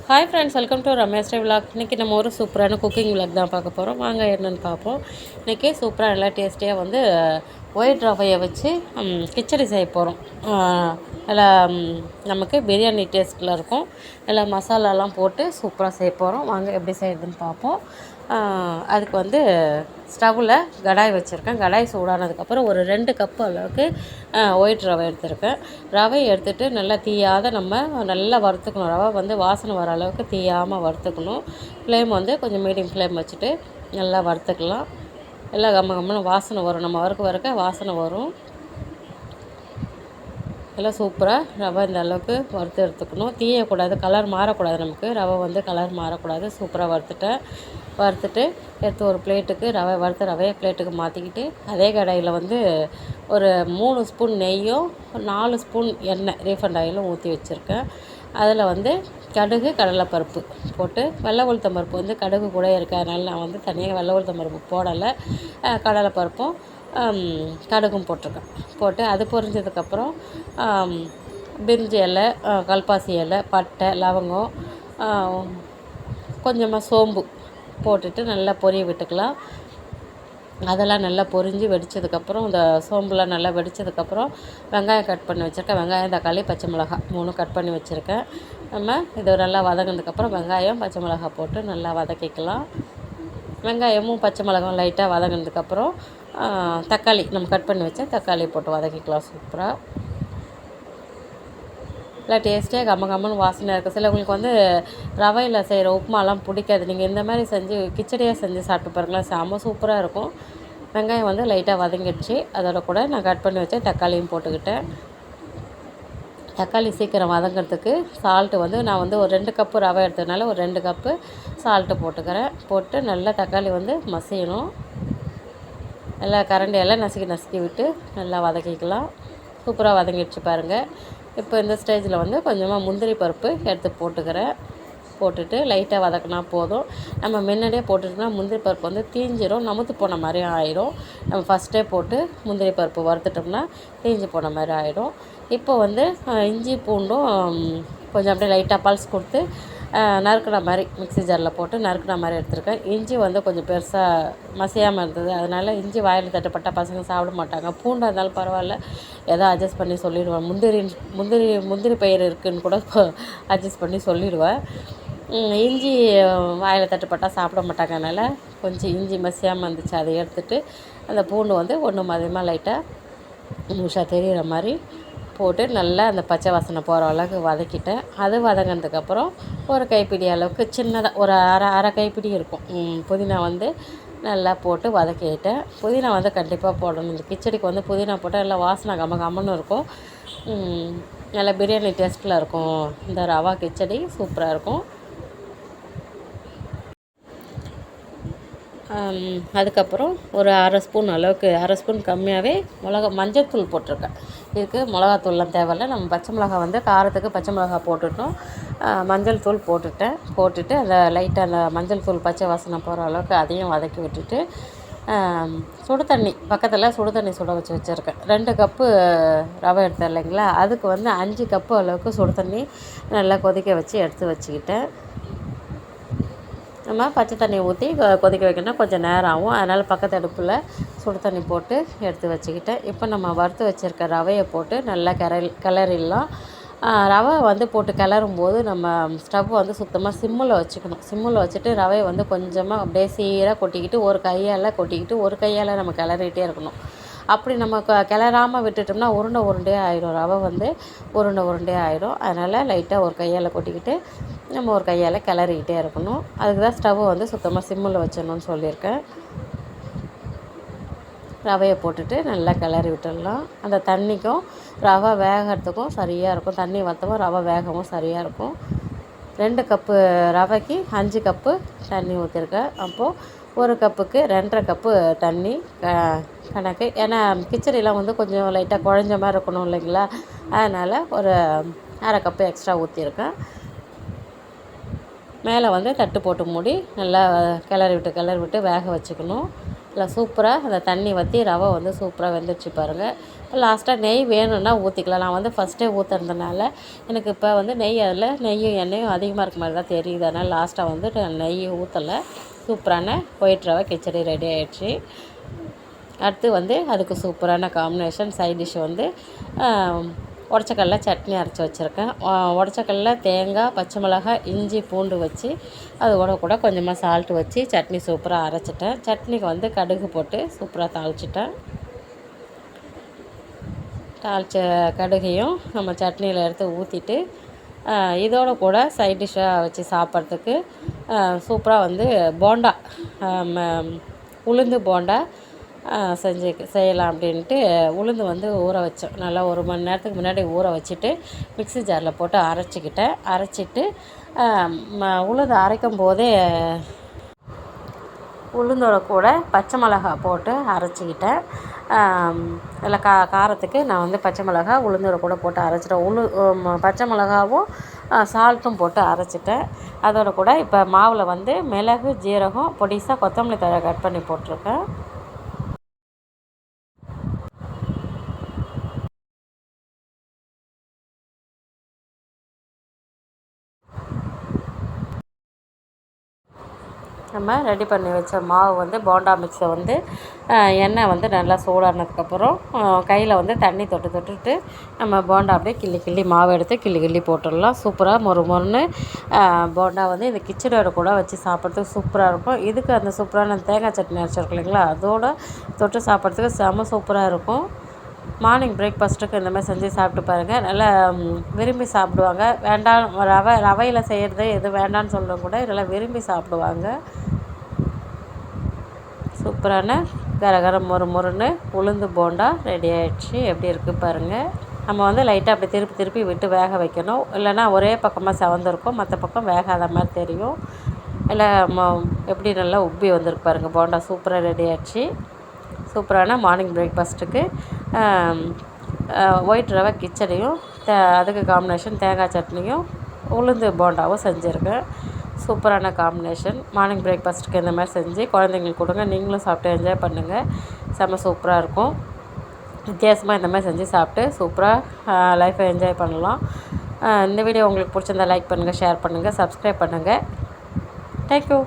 Hi friends, welcome to Ramesh vlog. இன்றைக்கி நம்ம ஒரு சூப்பரான குக்கிங் விலாக் தான் பார்க்க போகிறோம். வாங்க என்னென்னு பார்ப்போம். இன்றைக்கி சூப்பராக நல்லா டேஸ்டியாக வந்து ஒயிட் ரவையை வச்சு கிச்சடி செய்ய போகிறோம். நல்லா நமக்கு பிரியாணி டேஸ்ட்டில் இருக்கும். நல்லா மசாலாலாம் போட்டு சூப்பராக செய்ய போகிறோம். வாங்க எப்படி செய்யுதுன்னு பார்ப்போம். அதுக்கு வந்து ஸ்டவ்வில் கடாய் வச்சுருக்கேன். கடாய் சூடானதுக்கப்புறம் ஒரு 2 கப்பு அளவுக்கு ஒயிட் ரவை எடுத்துருக்கேன். ரவையை எடுத்துகிட்டு நல்லா தீயாத நம்ம நல்லா வறுத்துக்கணும். ரவை வந்து வாசனை வர அளவுக்கு தீயாமல் வறுத்துக்கணும். ஃப்ளேம் வந்து கொஞ்சம் மீடியம் ஃப்ளேம் வச்சுட்டு நல்லா வறுத்துக்கலாம். எல்லாம் கம்மன்னு வாசனை வரும். நம்ம வறுக்க வாசனை வரும். எல்லாம் சூப்பராக ரவை இந்த அளவுக்கு வறுத்து எடுத்துக்கணும். தீயக்கூடாது, கலர் மாறக்கூடாது. நமக்கு ரவை வந்து கலர் மாறக்கூடாது. சூப்பராக வறுத்துட்டு எடுத்து ஒரு பிளேட்டுக்கு வறுத்த ரவையை பிளேட்டுக்கு மாற்றிக்கிட்டு அதே கடாயில் வந்து ஒரு 3 ஸ்பூன் நெய்யும் 4 ஸ்பூன் எண்ணெய் ரீஃபண்ட் ஆயிலும் ஊற்றி வச்சுருக்கேன். அதில் வந்து கடுகு கடலைப்பருப்பு போட்டு வெள்ளை உளுத்தம் பருப்பு வந்து கடுகு கூட இருக்கிறதுனால நான் வந்து தனியாக வெள்ளை உளுத்தம் பருப்பு போடலை. கடலைப்பருப்பும் கடுகும் போட்டிருக்கேன். போட்டு அது பொரிஞ்சதுக்கப்புறம் பிரிஞ்சி இலை, கல்பாசி இலை, பட்டை, லவங்கம், கொஞ்சமாக சோம்பு போட்டுட்டு நல்லா பொரிய விட்டுக்கலாம். அதெல்லாம் நல்லா பொரிஞ்சு வெடித்ததுக்கப்புறம் இந்த சோம்புலாம் நல்லா வெடித்ததுக்கப்புறம் வெங்காயம் கட் பண்ணி வச்சுருக்கேன். வெங்காயம், தக்காளி, பச்சை மிளகாய் 3 கட் பண்ணி வச்சுருக்கேன். நம்ம இது நல்லா வதங்கினதுக்கப்புறம் வெங்காயம், பச்சை மிளகாய் போட்டு நல்லா வதக்கிக்கலாம். வெங்காயமும் பச்சை மிளகாயும் லைட்டாக வதங்கினதுக்கப்புறம் தக்காளி நம்ம கட் பண்ணி வச்ச தக்காளி போட்டு வதக்கிக்கலாம். சூப்பராக நல்லா டேஸ்ட்டியாக கம்மன்னு வாசனையாக இருக்குது. சிலவங்களுக்கு வந்து ரவையில் செய்கிற உப்புமாலாம் பிடிக்காது. நீங்கள் இந்த மாதிரி செஞ்சு கிச்சடியாக செஞ்சு சாப்பிட்டு பாருங்களேன், செம்ம சூப்பராக இருக்கும். வெங்காயம் வந்து லைட்டாக வதங்கிடுச்சு. அதோட கூட நான் கட் பண்ணி வச்ச தக்காளியும் போட்டுக்கிட்டேன். தக்காளி சீக்கிரம் வதங்கிறதுக்கு சால்ட்டு வந்து நான் வந்து ஒரு 2 கப்பு ரவை எடுத்ததுனால ஒரு 2 கப்பு சால்ட்டு போட்டுக்கிறேன். போட்டு நல்லா தக்காளி வந்து மசியணும். நல்லா கரண்டியெல்லாம் நசுக்கி விட்டு நல்லா வதக்கிக்கலாம். சூப்பராக வதங்கிடுச்சு பாருங்கள். இப்போ இந்த ஸ்டேஜில் வந்து கொஞ்சமாக முந்திரி பருப்பு எடுத்து போட்டுக்கிறேன். போட்டுட்டு லைட்டாக வதக்கினா போதும். நம்ம முன்னாடியே போட்டுட்டோம்னா முந்திரி பருப்பு வந்து தீஞ்சிரும், நமுத்து போன மாதிரி ஆயிடும். நம்ம ஃபஸ்ட்டே போட்டு முந்திரி பருப்பு வறுத்துட்டோம்னா தீஞ்சு போன மாதிரி ஆகிடும். இப்போ வந்து இஞ்சி பூண்டும் கொஞ்சம் அப்படியே லைட்டாக பல்ஸ் கொடுத்து நறுக்கின மாதிரி மிக்ஸி ஜாரில் போட்டு நறுக்கின மாதிரி எடுத்துருக்கேன். இஞ்சி வந்து கொஞ்சம் பெருசாக மசியாமல் இருந்தது. அதனால் இஞ்சி வாயில் தட்டுப்பட்டால் பசங்க சாப்பிட மாட்டாங்க. பூண்டாக இருந்தாலும் பரவாயில்ல, ஏதோ அட்ஜஸ்ட் பண்ணி சொல்லிடுவேன். முந்திரி பயிர் இருக்குதுன்னு கூட அட்ஜஸ்ட் பண்ணி சொல்லிடுவேன். இஞ்சி வாயில் தட்டுப்பட்டால் சாப்பிட மாட்டாங்க. அதனால் கொஞ்சம் இஞ்சி மசியாமல் இருந்துச்சு, அதை எடுத்துகிட்டு அந்த பூண்டு வந்து ஒன்று மதியமாக லைட்டாக முழுசாக தெரிகிற மாதிரி போட்டு நல்லா அந்த பச்சை வாசனை போகிற அளவுக்கு வதக்கிட்டேன். அது வதங்கினதுக்கப்புறம் ஒரு கைப்பிடி அளவுக்கு சின்னதாக ஒரு அரை கைப்பிடி இருக்கும் புதினா வந்து நல்லா போட்டு வதக்கிட்டேன். புதினா வந்து கண்டிப்பாக போடணும். இந்த கிச்சடிக்கு வந்து புதினா போட்டால் நல்லா வாசனை கம்மன்னு இருக்கும். நல்லா பிரியாணி டேஸ்ட்டில் இருக்கும். இந்த ரவா கிச்சடி சூப்பராக இருக்கும். அதுக்கப்புறம் ஒரு அரை ஸ்பூன் கம்மியாகவே மஞ்சள் தூள் போட்டிருக்கேன். இதுக்கு மிளகாத்தூள்லாம் தேவையில்லை. நம்ம பச்சை மிளகாய் வந்து காரத்துக்கு பச்சை மிளகாய் போட்டுட்டோம். மஞ்சள் தூள் போட்டுட்டு அந்த லைட்டாக அந்த மஞ்சள் தூள் பச்சை வாசனை போகிற அளவுக்கு அதையும் வதக்கி விட்டுட்டு சுடு தண்ணி பக்கத்தில் சுட வச்சுருக்கேன். 2 கப்பு ரவை எடுத்தேன் இல்லைங்களா, அதுக்கு வந்து 5 கப்பு அளவுக்கு சுடு தண்ணி நல்லா கொதிக்க வச்சு எடுத்து வச்சுக்கிட்டேன். நம்ம பச்சை தண்ணி ஊற்றி கொதிக்க வைக்கணும்னா கொஞ்சம் நேரம் ஆகும். அதனால் பக்கத்து அடுப்பில் சுடு தண்ணி போட்டு எடுத்து வச்சுக்கிட்டேன். இப்போ நம்ம வறுத்து வச்சுருக்க ரவையை போட்டு நல்லா கிளறிடலாம். ரவை வந்து போட்டு கிளறும்போது நம்ம ஸ்டவ் வந்து சுத்தமாக சிம்மில் வச்சுக்கணும். சிம்மில் வச்சுட்டு ரவையை வந்து கொஞ்சமாக அப்படியே சீராக கொட்டிக்கிட்டு ஒரு கையால் நம்ம கிளறிகிட்டே இருக்கணும். அப்படி நம்ம கிளறாமல் விட்டுட்டோம்னா உருண்டையாக ஆயிடும். ரவை வந்து உருண்டையாக ஆயிடும். அதனால் லைட்டாக ஒரு கையால் கொட்டிக்கிட்டு நம்ம ஒரு கையால் கிளறிக்கிட்டே இருக்கணும். அதுக்கு தான் ஸ்டவ்வை வந்து சுத்தமாக சிம்மில் வச்சிடணும்னு சொல்லியிருக்கேன். ரவையை போட்டுட்டு நல்லா கிளறி விட்டுடலாம். அந்த தண்ணிக்கும் ரவை வேகிறதுக்கும் சரியாக இருக்கும். தண்ணி வற்றவும் ரவை வேகவும் சரியாக இருக்கும். 2 கப்பு ரவைக்கு 5 கப்பு தண்ணி ஊற்றிருக்கேன். அப்போது 1 கப்புக்கு 2.5 கப்பு தண்ணி கணக்கு. ஏன்னா கிச்சடிலாம் வந்து கொஞ்சம் லைட்டாக குழஞ்ச மாதிரி இருக்கணும் இல்லைங்களா, அதனால் ஒரு அரை கப்பு எக்ஸ்ட்ரா ஊற்றிருக்கேன். மேலே வந்து தட்டு போட்டு மூடி நல்லா கிளறி விட்டு வேக வச்சுக்கணும். இல்லை சூப்பராக அந்த தண்ணி வற்றி ரவை வந்து சூப்பராக வெந்துடுச்சு பாருங்கள். இப்போ லாஸ்ட்டாக நெய் வேணும்னா ஊற்றிக்கலாம். நான் வந்து ஃபஸ்ட்டே ஊற்றுறதுனால எனக்கு இப்போ வந்து அதில் நெய்யும் எண்ணெயும் அதிகமாக இருக்க மாதிரி தான் தெரியுது. அதனால் லாஸ்ட்டாக வந்து நெய் ஊற்றலை. சூப்பரான ஒயிட் ரவை கிச்சடி ரெடி ஆகிடுச்சு. அடுத்து வந்து அதுக்கு சூப்பரான காம்பினேஷன் சைட் டிஷ் வந்து உடச்சக்கடல சட்னி அரைச்சி வச்சுருக்கேன். உடச்சக்கடல, தேங்காய், பச்சை மிளகாய், இஞ்சி, பூண்டு வச்சு அது கூட கொஞ்சமாக சால்ட்டு வச்சு சட்னி சூப்பராக அரைச்சிட்டேன். சட்னிக்கு வந்து கடுகு போட்டு சூப்பராக தாளிச்சிட்டேன். தாளித்த கடுகையும் நம்ம சட்னியில் எடுத்து ஊற்றிட்டு இதோட கூட சைட் டிஷ்ஷாக வச்சு சாப்பிட்றதுக்கு சூப்பராக வந்து போண்டா, உளுந்து போண்டா செய்யலாம் அப்படின்ட்டு உளுந்து வந்து ஊற வச்சோம். நல்லா 1 மணி நேரத்துக்கு முன்னாடி ஊற வச்சுட்டு மிக்ஸி ஜாரில் போட்டு அரைச்சிட்டு உளுந்து அரைக்கும் போதே உளுந்தோட கூட பச்சை மிளகாய் போட்டு அரைச்சிக்கிட்டேன். இல்லை காரத்துக்கு நான் வந்து பச்சை மிளகாய் உளுந்தோட கூட போட்டு அரைச்சிட்டேன். பச்சை மிளகாவும் சால்ட்டும் போட்டு அரைச்சிட்டேன். அதோட கூட இப்போ மாவில் வந்து மிளகு, ஜீரகம், பொடிசாக கொத்தமல்லி தழை கட் பண்ணி போட்டிருக்கேன். நம்ம ரெடி பண்ணி வச்ச மாவு வந்து போண்டா மிக்ஸை வந்து எண்ணெய் வந்து நல்லா சூடானதுக்கப்புறம் கையில் வந்து தண்ணி தொட்டுட்டு நம்ம போண்டா அப்படியே கிள்ளி மாவு எடுத்து கிள்ளி போட்டுடலாம். சூப்பராக மொறுன்னு போண்டா வந்து இந்த கிச்சடியோட கூட வச்சு சாப்பிட்றதுக்கு சூப்பராக இருக்கும். இதுக்கு அந்த சூப்பரான தேங்காய் சட்னி அரைச்சிருக்கோம் இல்லைங்களா, அதோடு தொட்டு சாப்பிட்றதுக்கு செம்ம சூப்பராக இருக்கும். மார்னிங் பிரேக்ஃபாஸ்ட்டுக்கு இந்த மாதிரி செஞ்சு சாப்பிட்டு பாருங்கள். நல்லா விரும்பி சாப்பிடுவாங்க. வேண்டாம் ரவையில் செய்கிறது எது வேண்டான்னு சொல்கிறவங்க கூட இதெல்லாம் விரும்பி சாப்பிடுவாங்க. சூப்பரான கரகரம் மொறுன்னு உளுந்து போண்டா ரெடி ஆகிடுச்சு. எப்படி இருக்குது பாருங்கள். நம்ம வந்து லைட்டாக அப்படி திருப்பி விட்டு வேக வைக்கணும். இல்லைனா ஒரே பக்கமாக செவந்திருக்கும், மற்ற பக்கம் வேகாத மாதிரி தெரியும். இல்லை எப்படி நல்லா உப்பி வந்திருக்கு பாருங்கள். போண்டா சூப்பராக ரெடி ஆகிடுச்சு. சூப்பரான மார்னிங் பிரேக்ஃபாஸ்ட்டுக்கு ஒயிட் ரவை கிச்சடியும் அதுக்கு காம்பினேஷன் தேங்காய் சட்னியும் உளுந்து போண்டாவும் செஞ்சுருக்கேன். சூப்பரான காம்பினேஷன். மார்னிங் பிரேக்ஃபாஸ்ட்டுக்கு இந்த மாதிரி செஞ்சு குழந்தைங்களுக்கு கொடுங்க. நீங்களும் சாப்பிட்டு என்ஜாய் பண்ணுங்கள். செம்ம சூப்பராக இருக்கும். வித்தியாசமாக இந்த மாதிரி செஞ்சு சாப்பிட்டு சூப்பராக லைஃப்பை என்ஜாய் பண்ணலாம். இந்த வீடியோ உங்களுக்கு பிடிச்சிருந்தா லைக் பண்ணுங்கள், ஷேர் பண்ணுங்கள், சப்ஸ்கிரைப் பண்ணுங்கள். தேங்க்யூ.